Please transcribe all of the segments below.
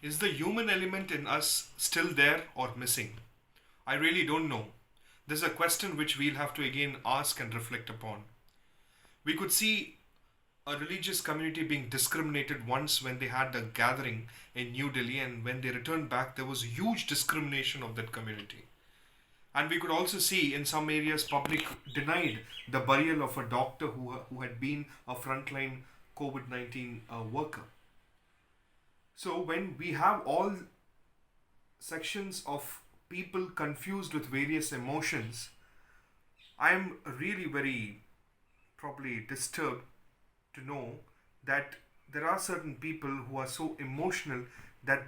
Is the human element in us still there or missing? I really don't know. This is a question which we'll have to again ask and reflect upon. We could see a religious community being discriminated once when they had a gathering in New Delhi, and when they returned back, there was huge discrimination of that community. And we could also see in some areas public denied the burial of a doctor who had been a frontline COVID 19 worker. So when we have all sections of people confused with various emotions, I am really very probably disturbed to know that there are certain people who are so emotional that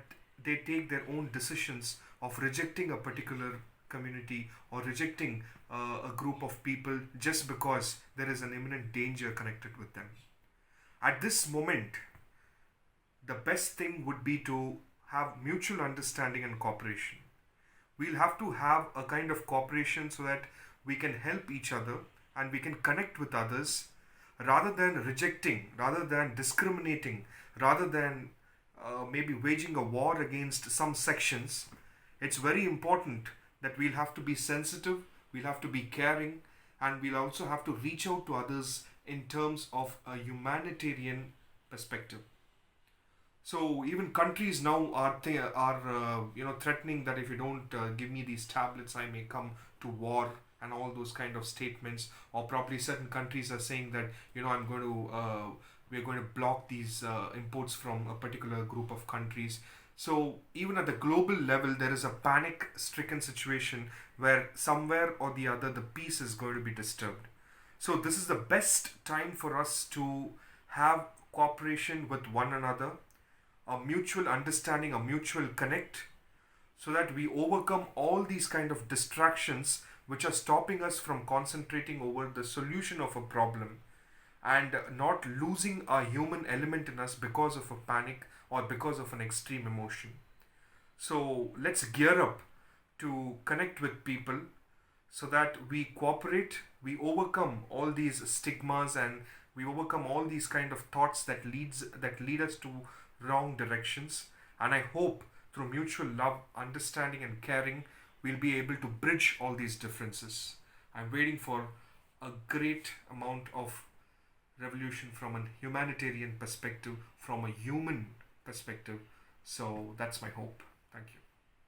they take their own decisions of rejecting a particular community or rejecting a group of people just because there is an imminent danger connected with them. At this moment, the best thing would be to have mutual understanding and cooperation. We'll have to have a kind of cooperation so that we can help each other and we can connect with others rather than rejecting, rather than discriminating, rather than maybe waging a war against some sections. It's very important that we'll have to be sensitive, we'll have to be caring, and we'll also have to reach out to others in terms of a humanitarian perspective. So even countries now are threatening that if you don't give me these tablets, I may come to war and all those kind of statements. Or probably certain countries are saying that I'm going to we're going to block these imports from a particular group of countries. So even at the global level, there is a panic-stricken situation where somewhere or the other the peace is going to be disturbed. So this is the best time for us to have cooperation with one another, a mutual understanding, a mutual connect, so that we overcome all these kind of distractions which are stopping us from concentrating over the solution of a problem and not losing our human element in us because of a panic or because of an extreme emotion. So let's gear up to connect with people so that we cooperate, we overcome all these stigmas, and we overcome all these kind of thoughts that lead us to wrong directions. And I hope through mutual love, understanding, and caring, we'll be able to bridge all these differences. I'm waiting for a great amount of revolution from a humanitarian perspective, from a human perspective. So that's my hope. Thank you.